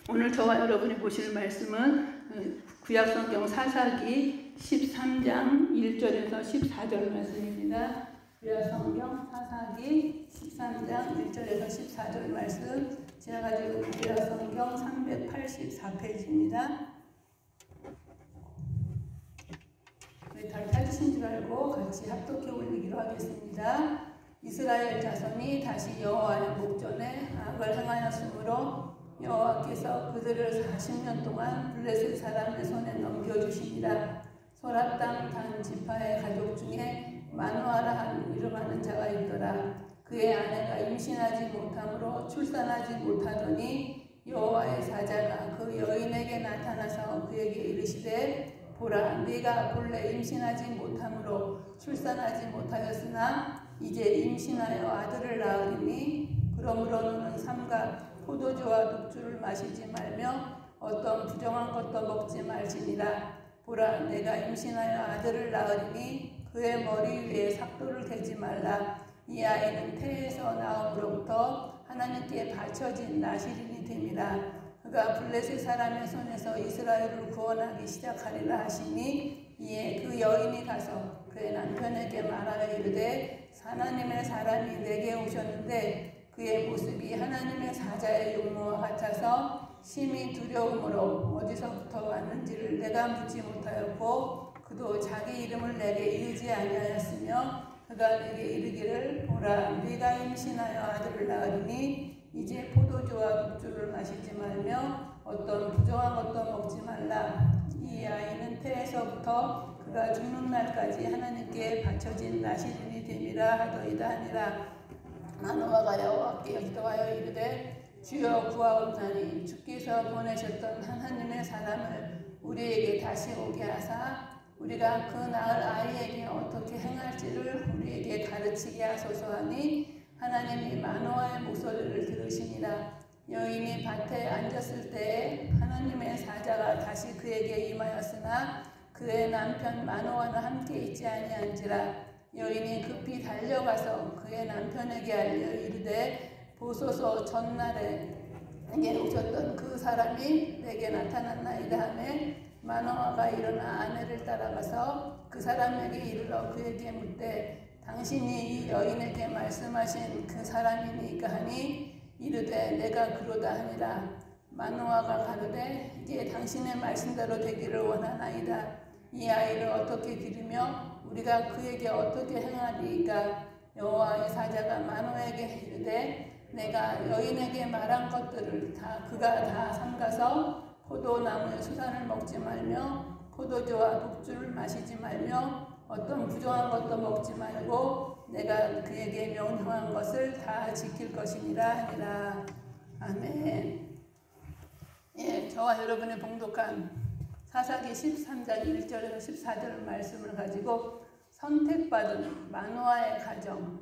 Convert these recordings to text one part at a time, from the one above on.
오늘 저와 여러분이 보실 말씀은 구약성경 사사기 13장 1절에서 14절 말씀입니다. 구약성경 사사기 13장 1절에서 14절 말씀, 제가 가지고 있는 구약성경 384페이지입니다. 우리 다 찾으신 줄 알고 같이 합독해 올리기로 하겠습니다. 이스라엘 자손이 다시 여호와의 목전에 악을 행하였으므로 여호와께서 그들을 40년 동안 블레셋 사람의 손에 넘겨주시니라. 소라 땅 단 지파의 가족 중에 마누아라 하는 이름하는 자가 있더라. 그의 아내가 임신하지 못함으로 출산하지 못하더니 여호와의 사자가 그 여인에게 나타나서 그에게 이르시되, 보라, 네가 본래 임신하지 못함으로 출산하지 못하였으나 이제 임신하여 아들을 낳으리니 그러므로 너는 삼가 포도주와 독주를 마시지 말며 어떤 부정한 것도 먹지 말지니라. 보라, 내가 임신하여 아들을 낳으리니 그의 머리 위에 삭도를 대지 말라. 이 아이는 태에서 나옴으로부터 하나님께 바쳐진 나시린이 됨이라. 그가 블레셋 사람의 손에서 이스라엘을 구원하기 시작하리라 하시니, 이에 그 여인이 가서 그의 남편에게 말하여 이르되, 하나님의 사람이 내게 오셨는데 그의 모습이 하나님의 사자의 용모와 같아서 심히 두려움으로 어디서부터 왔는지를 내가 묻지 못하였고, 그도 자기 이름을 내게 이르지 아니하였으며, 그가 내게 이르기를, 보라, 네가 임신하여 아들을 낳으리니 이제 포도주와 독주를 마시지 말며 어떤 부정한 것도 먹지 말라. 이 아이는 태에서부터 그가 죽는 날까지 하나님께 바쳐진 나시린이 됨이라 하더이다 하니라. 마누아가 여호와께 기도하여 이르되, 주여 구하옵나니 주께서 보내셨던 하나님의 사람을 우리에게 다시 오게 하사 우리가 그 낳을 아이에게 어떻게 행할지를 우리에게 가르치게 하소서 하니, 하나님이 마누아의 목소리를 들으시니라. 여인이 밭에 앉았을 때에 하나님의 사자가 다시 그에게 임하였으나 그의 남편 마누아는 함께 있지 아니한지라. 여인이 급히 달려가서 그의 남편에게 알려 이르되, 보소서, 전날에 내게 오셨던 그 사람이 내게 나타났나이다 하매, 마누아가 일어나 아내를 따라가서 그 사람에게 이르러 그에게 묻되, 당신이 이 여인에게 말씀하신 그 사람이니까 하니, 이르되 내가 그로다 하니라. 마누아가 가로되, 이제 당신의 말씀대로 되기를 원하나이다. 이 아이를 어떻게 기르며 우리가 그에게 어떻게 행하리이까? 여호와의 사자가 마누아에게 이르되, 내가 여인에게 말한 것들을 그가 다 삼가서 포도나무의 수산을 먹지 말며 포도주와 독주를 마시지 말며 어떤 부정한 것도 먹지 말고 내가 그에게 명령한 것을 다 지킬 것이니라 하니라. 아멘. 예, 저와 여러분의 봉독한 사사기 13장 1절에서 14절 말씀을 가지고 선택받은 마누아의 가정,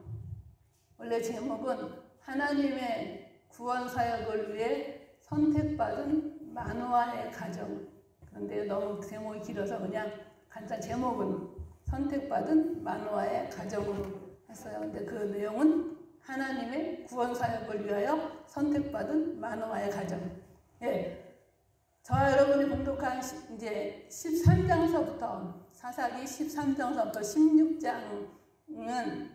원래 제목은 하나님의 구원 사역을 위해 선택받은 마누아의 가정. 그런데 너무 제목이 길어서 그냥 간단 제목은 선택받은 마누아의 가정으로 했어요. 근데 그 내용은 하나님의 구원 사역을 위하여 선택받은 마누아의 가정. 예. 저와 여러분이 봉독한 이제 13장서부터 사사기 13장서부터 16장은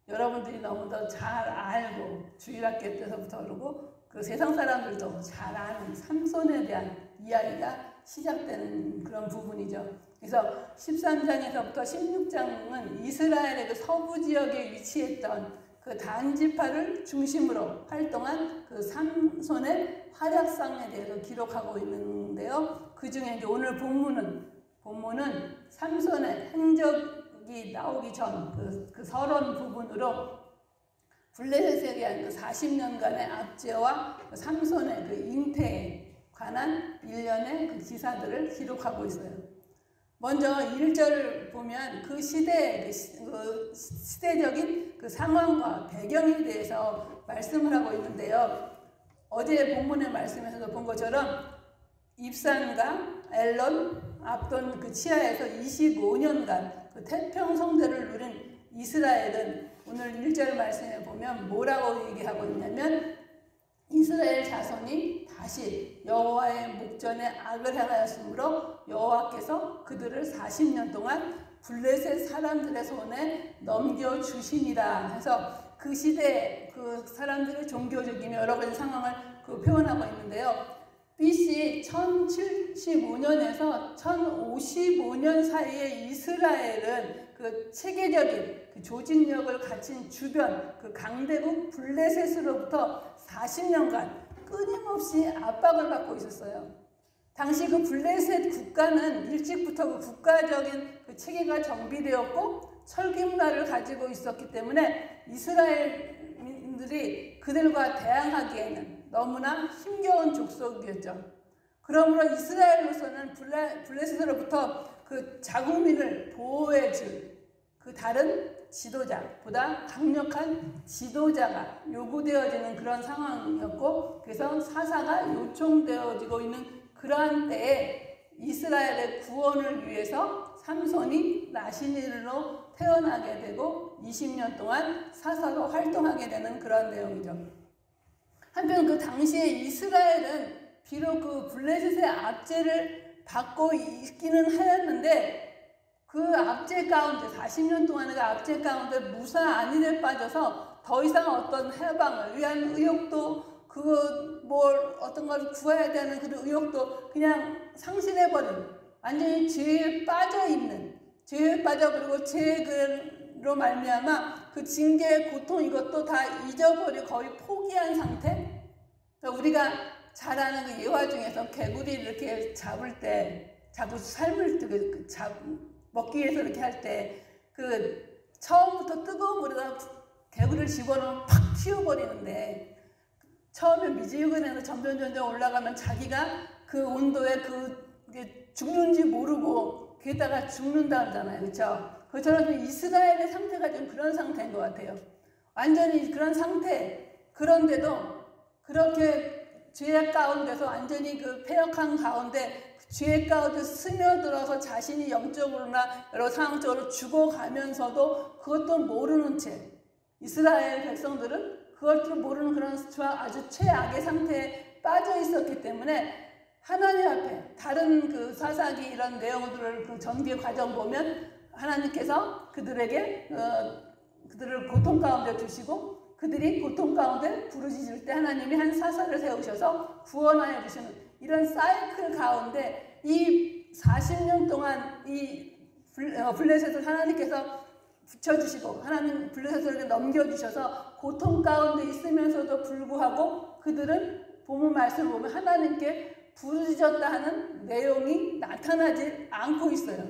여러분들이 너무도 잘 알고 주일학교 때서부터 그러고 그 세상 사람들도 잘 아는 삼손에 대한 이야기가 시작되는 그런 부분이죠. 그래서 13장에서부터 16장은 이스라엘의 그 서부 지역에 위치했던 그 단지파를 중심으로 활동한 그 삼손의 활약상에 대해서 기록하고 있는데요. 그 중에 이제 오늘 본문은 삼손의 행적이 나오기 전 그 서론 부분으로 블레셋에 대한 그 40년간의 압제와 그 삼손의 그 잉태에 관한 일련의 그 기사들을 기록하고 있어요. 먼저 1절을 보면 그 시대적인 그 상황과 배경에 대해서 말씀을 하고 있는데요. 어제 본문의 말씀에서도 본 것처럼 입산과 엘론, 압돈 그 치하에서 25년간 그 태평성대를 누린 이스라엘은 오늘 1절 말씀에 보면 뭐라고 얘기하고 있냐면, 이스라엘 자손이 다시 여호와의 목전에 악을 행하였으므로 여호와께서 그들을 40년 동안 블레셋 사람들의 손에 넘겨주시니라 해서 그 시대에 그 사람들의 종교적이며 여러 가지 상황을 표현하고 있는데요. BC 1075년에서 1055년 사이에 이스라엘은 그 체계적인 그 조직력을 갖춘 주변 그 강대국 블레셋으로부터 40년간 끊임없이 압박을 받고 있었어요. 당시 그 블레셋 국가는 일찍부터 그 국가적인 그 체계가 정비되었고 철기 문화를 가지고 있었기 때문에 이스라엘민들이 그들과 대항하기에는 너무나 힘겨운 족속이었죠. 그러므로 이스라엘로서는 블레셋으로부터 그 자국민을 보호해줄 그 다른 지도자보다 강력한 지도자가 요구되어지는 그런 상황이었고, 그래서 사사가 요청되어지고 있는 그러한 때에 이스라엘의 구원을 위해서 삼손이 나시린으로 태어나게 되고 20년 동안 사사로 활동하게 되는 그런 내용이죠. 한편 그 당시에 이스라엘은 비록 그 블레셋의 압제를 받고 있기는 하였는데 그 압제 가운데 40년 동안의 그 압제 가운데 무사 안일에 빠져서 더 이상 어떤 해방을 위한 의욕도 어떤 걸 구해야 되는 그런 의욕도 그냥 상실해버린, 완전히 죄에 빠져있는, 죄에 빠져버리고 죄로 말미암아 그 징계의 고통 이것도 다 잊어버리고 거의 포기한 상태. 그러니까 우리가 잘 아는 그 예화 중에서 개구리를 이렇게 잡을 때, 삶을 먹기 위해서 이렇게 할 때 그 처음부터 뜨거운 물에다 개구리를 집어넣으면 팍 튀어버리는데, 처음에 미지근해서 점점 올라가면 자기가 그 온도에 그게 죽는지 모르고 그에다가 죽는다 그러잖아요. 그렇죠? 그처럼 이스라엘의 상태가 좀 그런 상태인 것 같아요. 완전히 그런 상태. 그런데도 그렇게 죄 가운데서 완전히 그 패역한 가운데 죄 가운데 스며들어서 자신이 영적으로나 여러 상황적으로 죽어가면서도 그것도 모르는 채 이스라엘 백성들은 그것도 모르는 그런 아주 최악의 상태에 빠져 있었기 때문에 하나님 앞에 다른 그 사사기 이런 내용들을 그 전개 과정 보면 하나님께서 그들에게 그들을 고통 가운데 두시고 그들이 고통 가운데 부르짖을 때 하나님이 한 사사를 세우셔서 구원하여 주시는 이런 사이클 가운데 이 40년 동안 이 블레셋을 하나님께서 붙여주시고 하나님 블레셋에게 넘겨주셔서 고통 가운데 있으면서도 불구하고 그들은 본문 말씀을 보면 하나님께 부르짖었다 하는 내용이 나타나지 않고 있어요.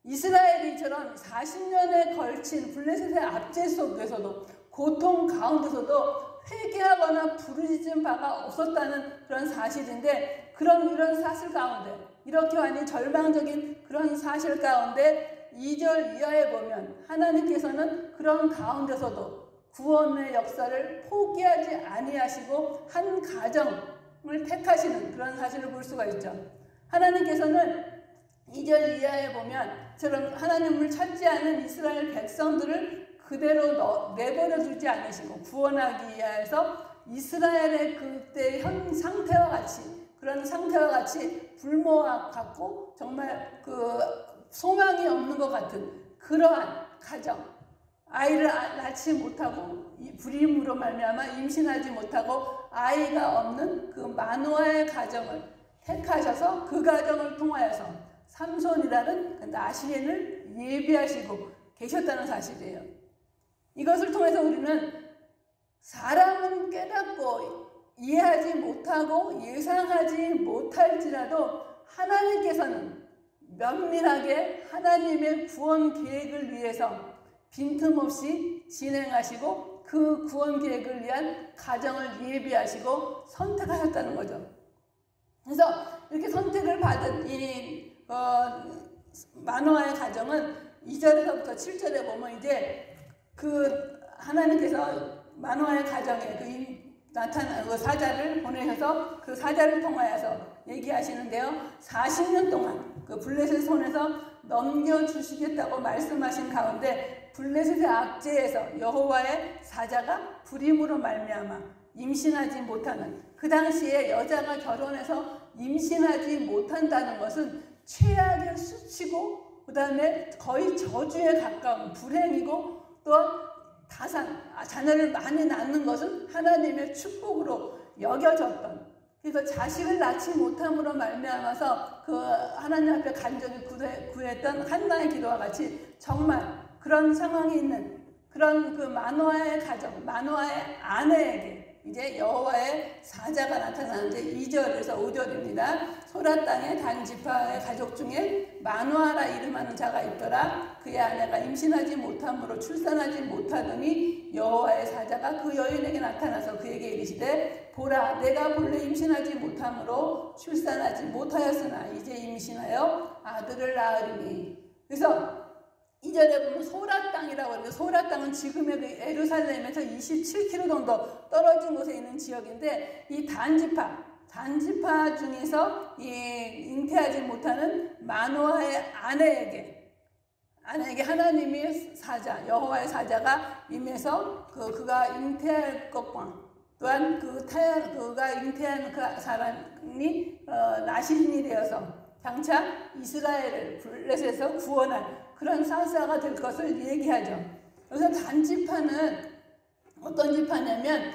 이스라엘이 저런 40년에 걸친 블레셋의 압제 속에서도 고통 가운데서도 회개하거나 부르짖은 바가 없었다는 그런 사실인데, 이런 사실 가운데 이렇게 완전히 절망적인 그런 사실 가운데 2절 이하에 보면 하나님께서는 그런 가운데서도 구원의 역사를 포기하지 아니하시고 한 가정을 택하시는 그런 사실을 볼 수가 있죠. 하나님께서는 2절 이하에 보면 저런 하나님을 찾지 않은 이스라엘 백성들을 그대로 내버려 두지 않으시고 구원하기 위해서 이스라엘의 그때 현 상태와 같이 그런 상태와 같이 불모와 같고 정말 그 소망이 없는 것 같은 그러한 가정, 아이를 낳지 못하고 불임으로 말미암아 임신하지 못하고 아이가 없는 그 마노아의 가정을 택하셔서 그 가정을 통하여서 삼손이라는 그 나시린을 예비하시고 계셨다는 사실이에요. 이것을 통해서 우리는 사람은 깨닫고 이해하지 못하고 예상하지 못할지라도 하나님께서는 면밀하게 하나님의 구원 계획을 위해서 빈틈없이 진행하시고 그 구원 계획을 위한 가정을 예비하시고 선택하셨다는 거죠. 그래서 이렇게 선택을 받은 이 마노아의 가정은 2절에서부터 7절에 보면 이제 그 하나님께서 마노아의 가정에 나타난 그 사자를 보내셔서 그 사자를 통하여서 얘기하시는데요. 40년 동안 그 블레셋 손에서 넘겨주시겠다고 말씀하신 가운데 블레셋의 압제에서 여호와의 사자가 불임으로 말미암아 임신하지 못하는, 그 당시에 여자가 결혼해서 임신하지 못한다는 것은 최악의 수치고 그 다음에 거의 저주에 가까운 불행이고, 또한 자녀를 많이 낳는 것은 하나님의 축복으로 여겨졌던, 그래서 자식을 낳지 못함으로 말미암아서 그 하나님 앞에 간절히 구했던 한나의 기도와 같이 정말 그런 상황이 있는 그런 그 마노아의 가정, 마노아의 아내에게 이제 여호와의 사자가 나타나는데 2절에서 5절입니다. 소라 땅의 단지파의 가족 중에 마노아라 이름하는 자가 있더라. 그의 아내가 임신하지 못함으로 출산하지 못하더니 여호와의 사자가 그 여인에게 나타나서 그에게 이르시되 보라, 내가 본래 임신하지 못함으로 출산하지 못하였으나 이제 임신하여 아들을 낳으리니. 그래서 2절에 보면 소라 땅이라고 하는데, 소라 땅은 지금의 예루살렘에서 27km 정도 떨어진 곳에 있는 지역인데, 이 단지파 중에서 이 잉태하지 못하는 마노아의 아내에게 하나님의 사자, 여호와의 사자가 임해서 그가 잉태할 것과 또한 그가 잉태한 그 사람이 나시린이 되어서 장차 이스라엘을 블레셋에서 구원할 그런 사사가 될 것을 얘기하죠. 그래서 단지파는 어떤 지파냐면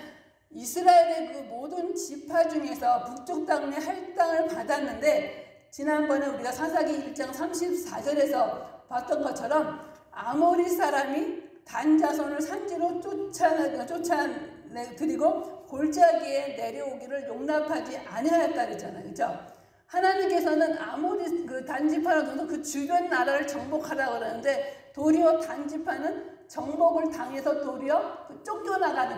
이스라엘의 그 모든 지파 중에서 북쪽 땅의 할당을 받았는데, 지난번에 우리가 사사기 1장 34절에서 봤던 것처럼 아모리 사람이 단 자손을 산지로 쫓아내드리고 골짜기에 내려오기를 용납하지 아니하였다 그랬잖아요. 그렇죠? 하나님께서는 아모리 그 단지파를 둬서 그 주변 나라를 정복하라고 그러는데, 도리어 단지파는 정복을 당해서 도리어 쫓겨나가는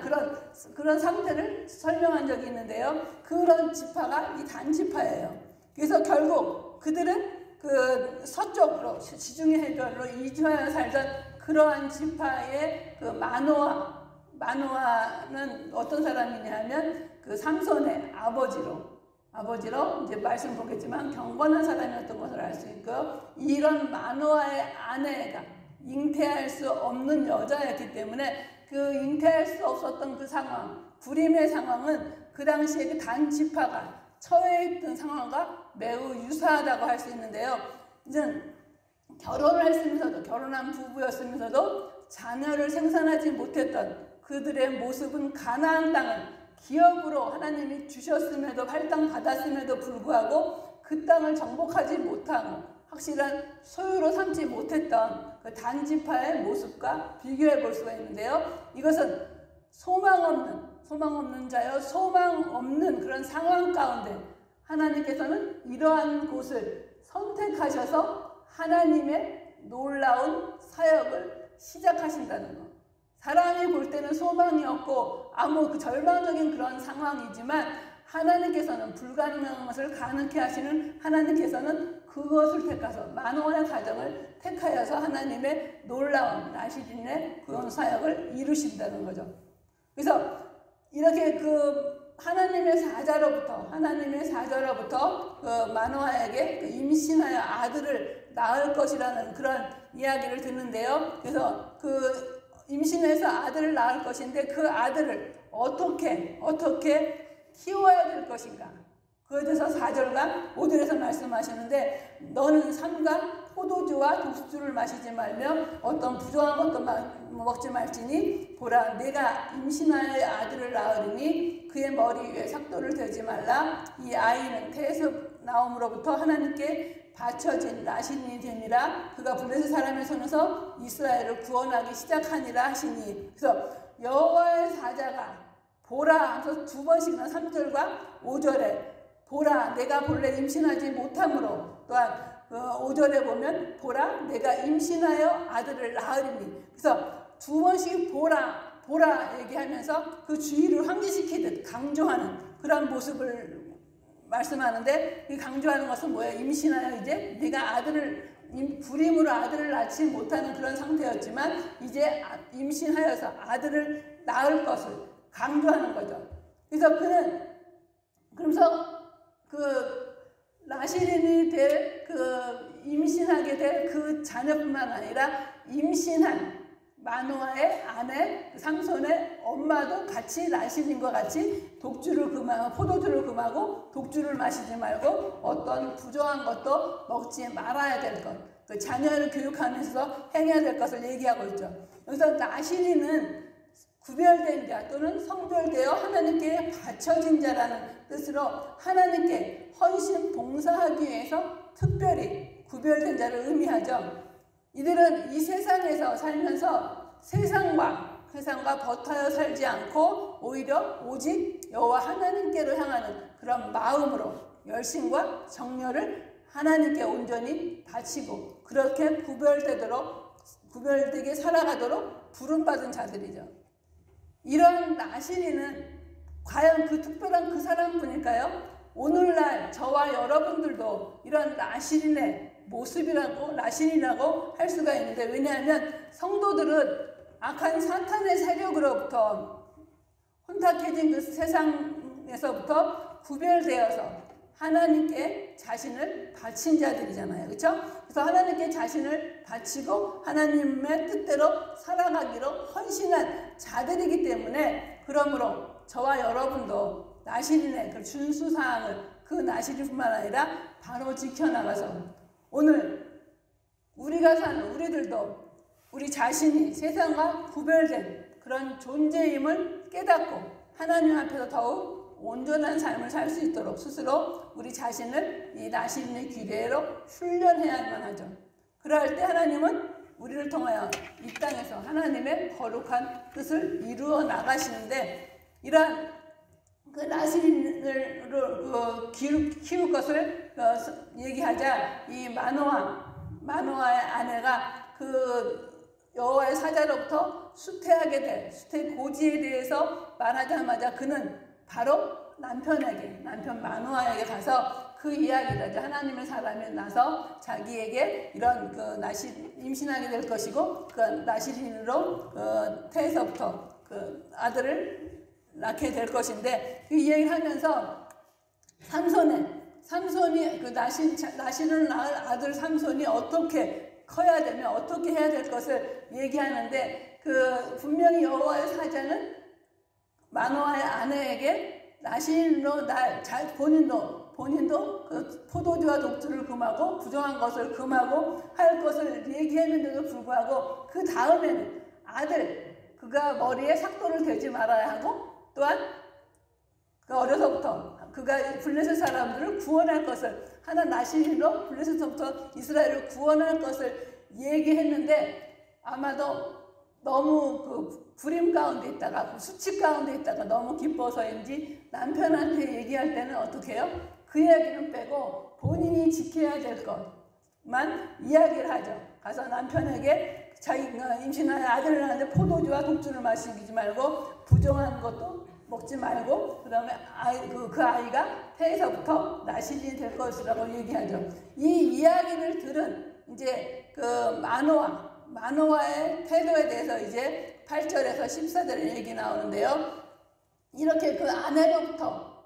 그런 상태를 설명한 적이 있는데요. 그런 지파가 이 단지파예요. 그래서 결국 그들은 그 서쪽으로 지중해 해변으로 이주하여 살던 그러한 지파의 그 마노아는 어떤 사람이냐면 그 삼손의 아버지로 이제 말씀 보겠지만 경건한 사람이었던 것을 알 수 있고요. 이런 마노아의 아내가 잉태할 수 없는 여자였기 때문에 그 잉태할 수 없었던 그 상황, 불임의 상황은 그 당시에 그 단지파가 처해 있던 상황과 매우 유사하다고 할 수 있는데요. 이제 결혼을 했으면서도, 결혼한 부부였으면서도 자녀를 생산하지 못했던 그들의 모습은 가나안 땅을 기업으로 하나님이 주셨음에도, 할당 받았음에도 불구하고 그 땅을 정복하지 못하고 확실한 소유로 삼지 못했던 그 단지파의 모습과 비교해 볼 수가 있는데요. 이것은 소망 없는 자여 소망 없는 그런 상황 가운데 하나님께서는 이러한 곳을 선택하셔서 하나님의 놀라운 사역을 시작하신다는 것. 사람이 볼 때는 소망이 없고 아무 절망적인 그런 상황이지만, 하나님께서는 불가능한 것을 가능케 하시는 하나님께서는 그것을 택하서 마노아의 가정을 택하여서 하나님의 놀라운 나시린의 구원 사역을 이루신다는 거죠. 그래서 이렇게 그 하나님의 사자로부터 그 마노아에게 그 임신하여 아들을 낳을 것이라는 그런 이야기를 듣는데요. 그래서 그 임신해서 아들을 낳을 것인데 그 아들을 어떻게 키워야 될 것인가, 그에 대해서 4절과 5절에서 말씀하시는데, 너는 삼가 포도주와 독수주를 마시지 말며 어떤 부정한 것도 먹지 말지니 보라, 내가 임신하여 아들을 낳으리니 그의 머리 위에 삭도를 대지 말라. 이 아이는 태에서 나옴으로부터 하나님께 바쳐진 나신이 되니라. 그가 블레셋 사람의 손에서 이스라엘을 구원하기 시작하니라 하시니. 그래서 여호와의 사자가 보라 하면서 두 번씩이나 3절과 5절에 보라, 내가 본래 임신하지 못함으로, 또한 5절에 보면 보라, 내가 임신하여 아들을 낳으리니. 그래서 두 번씩 보라 얘기하면서 그 주의를 환기시키듯 강조하는 그런 모습을 말씀하는데, 이 강조하는 것은 뭐예요? 임신하여 이제 내가 불임으로 아들을 낳지 못하는 그런 상태였지만 이제 임신하여서 아들을 낳을 것을 강조하는 거죠. 그래서 그 나시린이 임신하게 될 그 자녀뿐만 아니라 임신한 마노아의 아내 삼손의 엄마도 같이 나실인과 같이 독주를 금하고 포도주를 금하고 독주를 마시지 말고 어떤 부정한 것도 먹지 말아야 될 것, 그 자녀를 교육하면서 행해야 될 것을 얘기하고 있죠. 여기서 나실인은 구별된 자 또는 성별되어 하나님께 바쳐진 자라는 뜻으로 하나님께 헌신 봉사하기 위해서 특별히 구별된 자를 의미하죠. 이들은 이 세상에서 살면서 세상과 버타여 살지 않고 오히려 오직 여호와 하나님께로 향하는 그런 마음으로 열심과 정열을 하나님께 온전히 바치고 그렇게 구별되게 살아가도록 부름받은 자들이죠. 이런 나실인은 과연 그 특별한 그 사람뿐일까요? 오늘날 저와 여러분들도 이런 나실인의 나실이라고 할 수가 있는데, 왜냐하면 성도들은 악한 사탄의 세력으로부터 혼탁해진 그 세상에서부터 구별되어서 하나님께 자신을 바친 자들이잖아요. 그렇죠? 그래서 하나님께 자신을 바치고 하나님의 뜻대로 살아가기로 헌신한 자들이기 때문에, 그러므로 저와 여러분도 나실인의 그 준수사항을 그 나실뿐만 아니라 바로 지켜나가서 오늘 우리가 사는 우리들도 우리 자신이 세상과 구별된 그런 존재임을 깨닫고 하나님 앞에서 더욱 온전한 삶을 살 수 있도록 스스로 우리 자신을 이 나실인의 규례로 훈련해야만 하죠. 그럴 때 하나님은 우리를 통하여 이 땅에서 하나님의 거룩한 뜻을 이루어 나가시는데, 이러한 그 나실인을 키울 것을 얘기하자 이 마노아의 아내가 그 여호와의 사자로부터 수태하게 될 수태 고지에 대해서 말하자마자 그는 바로 남편 마노아에게 가서 그 이야기를 하죠. 하나님의 사람이 나서 자기에게 이런 그 임신하게 될 것이고 그 나실인으로 태에서부터 그 아들을 낳게 될 것인데, 그 이야기를 하면서 삼손이 그 나실을 낳을 아들 삼손이 어떻게 커야 되며 어떻게 해야 될 것을 얘기하는데, 그 분명히 여호와의 사자는 마노아의 아내에게 나실로 본인도 그 포도주와 독주를 금하고 부정한 것을 금하고 할 것을 얘기했는데도 불구하고 그 다음에는 그가 머리에 삭도를 대지 말아야 하고, 또한 그 어려서부터 그가 블레셋 사람들을 구원할 것을 나실인으로 블레셋서부터 이스라엘을 구원할 것을 얘기했는데, 아마도 너무 그 불임 가운데 있다가 수치 가운데 있다가 너무 기뻐서인지 남편한테 얘기할 때는 어떻게 해요? 그 이야기는 빼고 본인이 지켜야 될 것만 이야기를 하죠. 가서 남편에게 자기가 임신한 아들을 낳는데 포도주와 독주를 마시지 말고 부정한 것도 먹지 말고, 그 다음에 그 아이가 태에서부터 나실인이 될 것이라고 얘기하죠. 이 이야기를 들은 이제 그 마노아의 태도에 대해서 이제 8절에서 14절에 얘기 나오는데요. 이렇게 그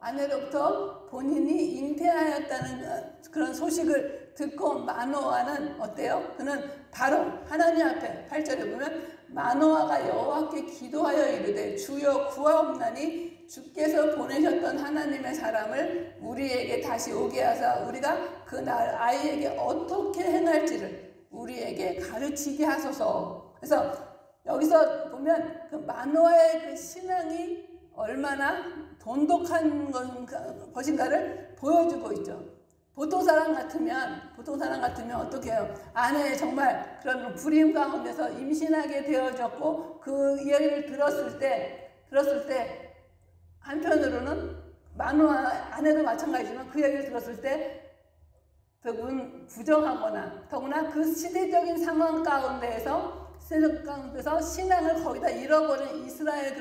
아내로부터 본인이 잉태하였다는 그런 소식을 듣고 마노아는 어때요? 그는 바로 하나님 앞에 8절에 보면 마노아가 여호와께 기도하여 이르되 주여 구하옵나니 주께서 보내셨던 하나님의 사람을 우리에게 다시 오게 하사 우리가 그날 아이에게 어떻게 행할지를 우리에게 가르치게 하소서. 그래서 여기서 보면 그 마노아의 그 신앙이 얼마나 돈독한 것인가를 보여주고 있죠. 보통 사람 같으면 어떻게 해요? 아내 정말 그런 불임 가운데서 임신하게 되어졌고 그 이야기를 들었을 때 한편으로는 마노아 아내도 마찬가지지만 그 이야기를 들었을 때 대부분 부정하거나, 더구나 그 시대적인 상황 가운데에서 신앙을 거의 다 잃어버린 이스라엘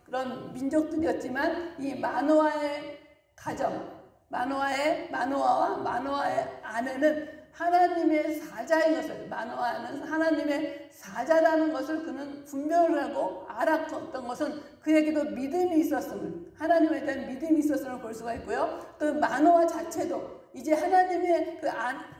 그런 민족들이었지만, 이 마노아의 가정, 마노아와 마노아의 아내는 하나님의 사자인 것을, 마노아는 하나님의 사자라는 것을 그는 분별을 하고 알았던 것은 그에게도 믿음이 있었음을, 하나님에 대한 믿음이 있었음을 볼 수가 있고요. 또 마노아 자체도 이제 하나님의 그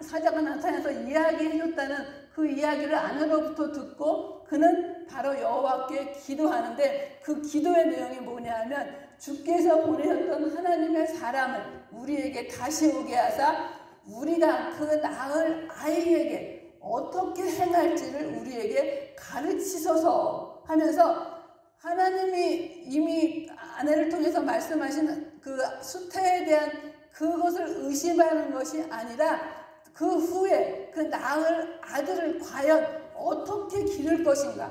사자가 나타나서 이야기해줬다는 그 이야기를 아내로부터 듣고 그는 바로 여호와께 기도하는데 그 기도의 내용이 뭐냐 하면 주께서 보내셨던 하나님의 사람을 우리에게 다시 오게 하사 우리가 그 낳을 아이에게 어떻게 행할지를 우리에게 가르치소서 하면서 하나님이 이미 아내를 통해서 말씀하신 그 수태에 대한 그것을 의심하는 것이 아니라 그 후에 그 낳을 아들을 과연 어떻게 기를 것인가,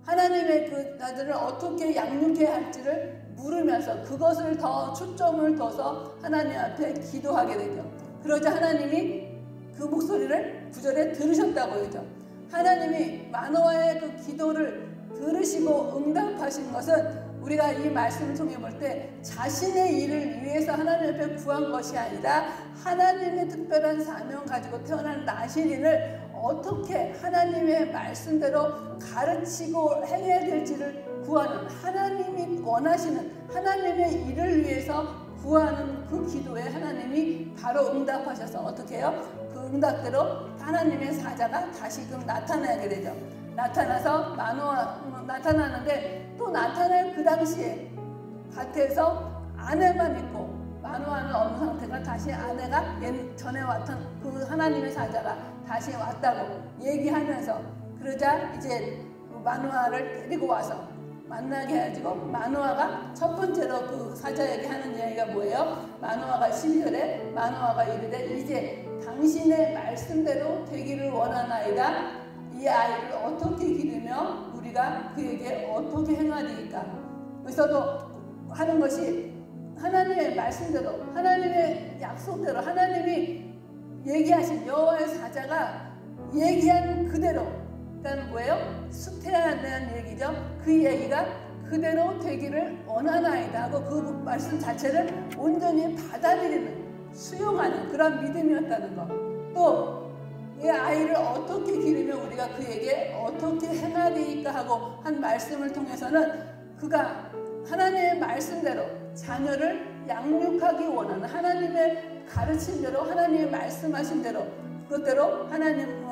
하나님의 그 아들을 어떻게 양육해야 할지를 물으면서 그것을 더 초점을 둬서 하나님 앞에 기도하게 되죠. 그러자 하나님이 그 목소리를 9절에 들으셨다고 하죠. 하나님이 마노아의 그 기도를 들으시고 응답하신 것은 우리가 이 말씀을 통해 볼 때 자신의 일을 위해서 하나님 앞에 구한 것이 아니라 하나님의 특별한 사명 가지고 태어난 나실인을 어떻게 하나님의 말씀대로 가르치고 행해야 될지를 구하는, 하나님이 원하시는 하나님의 일을 위해서 구하는 그 기도에 하나님이 바로 응답하셔서 어떻게 해요? 그 응답대로 하나님의 사자가 다시금 나타나게 되죠. 나타나서 나타나는데 또 나타날 그 당시에 밭에서 아내만 있고 마노아는 없는 상태가 다시 아내가 전에 왔던 그 하나님의 사자가 다시 왔다고 얘기하면서 그러자 이제 마노아를 데리고 와서 만나게 해가지고 마노아가 첫 번째로 그 사자에게 하는 이야기가 뭐예요? 마노아가 12절에 마노아가 이르되 이제 당신의 말씀대로 되기를 원하나이다. 이 아이를 어떻게 기르며 우리가 그에게 어떻게 행하리이까. 여기서도 하는 것이 하나님의 말씀대로 하나님의 약속대로 하나님이 얘기하신 여호와의 사자가 얘기한 그대로, 그러니까 뭐예요? 수태하는 얘기죠. 그 얘기가 그대로 되기를 원하나이다 하고 그 말씀 자체를 온전히 받아들이는, 수용하는 그런 믿음이었다는 것. 또 이 아이를 어떻게 기르며 우리가 그에게 어떻게 행하리이까 하고 한 말씀을 통해서는 그가 하나님의 말씀대로 자녀를 양육하기 원하는, 하나님의 가르침대로 하나님의 말씀하신 대로 그것대로 하나님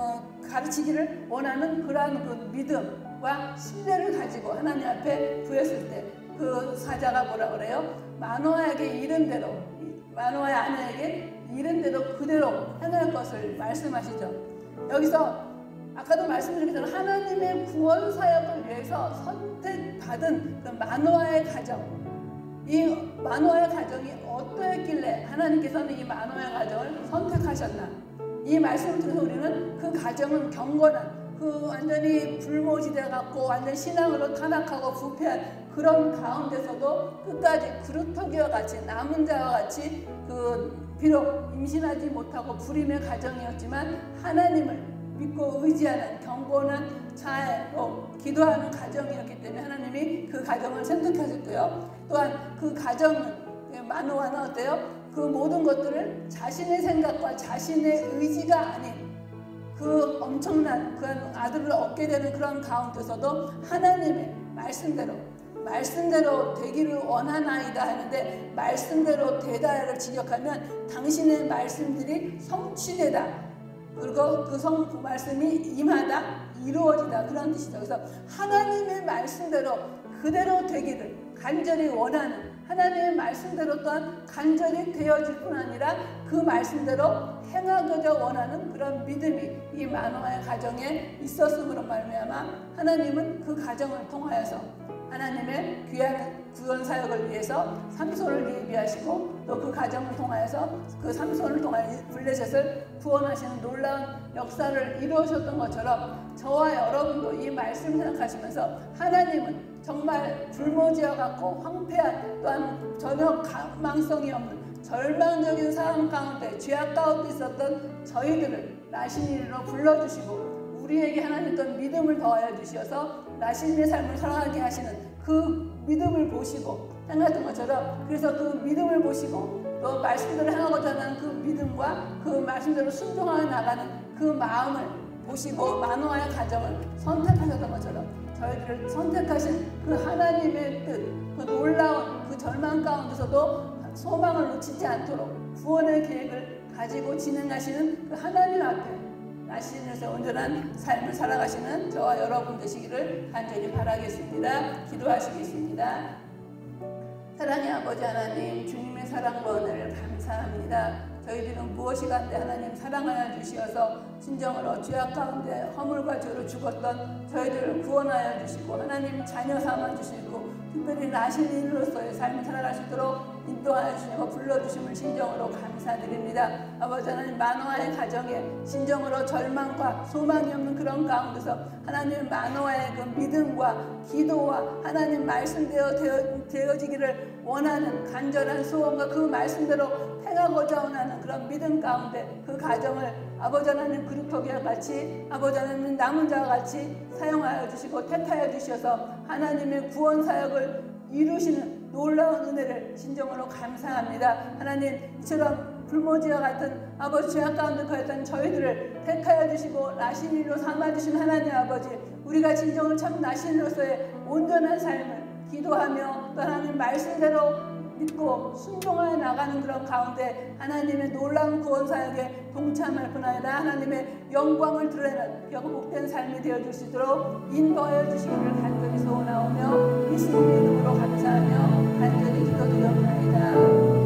가르치기를 원하는 그러한 그 믿음과 신뢰를 가지고 하나님 앞에 구했을 때 그 사자가 뭐라 그래요? 마노아에게 이른 대로, 마노아의 아내에게 이른 대로 그대로 행할 것을 말씀하시죠. 여기서 아까도 말씀드렸지만 하나님의 구원 사역을 위해서 선택받은 그 마노아의 가정, 이 마노아의 가정이 어떠했길래 하나님께서는 이 마노아의 가정을 선택하셨나? 이 말씀을 들어서 우리는 그 가정은 경건한, 그 완전히 불모지대 같고 완전 신앙으로 타락하고 부패한 그런 가운데서도 끝까지 그루터기와 같이 남은 자와 같이 비록 임신하지 못하고 불임의 가정이었지만 하나님을 믿고 의지하는 경건한 자애로 기도하는 가정이었기 때문에 하나님이 그 가정을 선택하셨고요. 또한 그 가정은 마노아는 어때요? 그 모든 것들을 자신의 생각과 자신의 의지가 아닌 그 엄청난 그 아들을 얻게 되는 그런 가운데서도 하나님의 말씀대로 되기를 원하나이다 하는데 말씀대로 되다를 직역하면 당신의 말씀들이 성취되다, 그리고 그 말씀이 임하다, 이루어지다, 그런 뜻이죠. 그래서 하나님의 말씀대로 그대로 되기를 간절히 원하는, 하나님의 말씀대로 또한 간절히 되어질 뿐 아니라 그 말씀대로 행하고자 원하는 그런 믿음이 이 마노아의 가정에 있었음으로 말미암아 하나님은 그 가정을 통하여서 하나님의 귀한 구원 사역을 위해서 삼손을 예비하시고 또 그 가정을 통하여서 그 삼손을 통하여 블레셋을 구원하시는 놀라운 역사를 이루어졌던 것처럼 저와 여러분도 이 말씀을 생각하시면서 하나님은 정말 불모지와 같고 황폐한, 또한 전혀 가망성이 없는 절망적인 상황 가운데 죄악 가운데 있었던 저희들을 나신이로 불러주시고 우리에게 하나님 또 믿음을 더하여 주셔서 나신의 삶을 살아가게 하시는 그 믿음을 보시고 행하던 것처럼, 그래서 그 믿음을 보시고 또 말씀대로 행하고자 하는 그 믿음과 그 말씀대로 순종하여 나가는 그 마음을 보시고 마노아의 가정을 선택하셨던 것처럼 저희들을 선택하신 그 하나님의 뜻, 그 놀라운 그 절망 가운데서도 소망을 놓치지 않도록 구원의 계획을 가지고 진행하시는 그 하나님 앞에 나시면서 온전한 삶을 살아가시는 저와 여러분 되시기를 간절히 바라겠습니다. 기도하시겠습니다. 사랑의 아버지 하나님, 주님의 사랑과 은혜를 감사합니다. 저희들은 무엇이 간데 하나님 사랑하여 주시어서 진정으로 죄악 가운데 허물과 죄로 죽었던 저희들을 구원하여 주시고 하나님 자녀 삼아 주시고 특별히 나신 인으로서의 삶을 살아갈 수 있도록 인도하여 주시고 불러주심을 진정으로 감사드립니다. 아버지 하나님, 마노아의 가정에 진정으로 절망과 소망이 없는 그런 가운데서 하나님 마노아의 그 믿음과 기도와 하나님 말씀대로 되어지기를 원하는 간절한 소원과 그 말씀대로 행하고자 원하는 그런 믿음 가운데 그 가정을 아버지 하나님 그룹토기와 같이 아버지 하나님 남은 자와 같이 사용하여 주시고 택하여 주셔서 하나님의 구원 사역을 이루시는 놀라운 은혜를 진정으로 감사합니다. 하나님, 이처럼 불모지와 같은 아버지 죄악 가운데 거했던 저희들을 택하여 주시고 나신이로 삼아주신 하나님 아버지, 우리가 진정으로 참 나신으로서의 온전한 삶을 기도하며 또 하나님 말씀대로 믿고 순종하여 나가는 그런 가운데 하나님의 놀라운 구원 사역에 동참할 뿐 아니라 하나님의 영광을 드러내는 복된 삶이 되어줄 수 있도록 인도하여 주시기를 간절히 소원하오며 예수님의 이름으로 감사하며 간절히 기도드려옵나이다.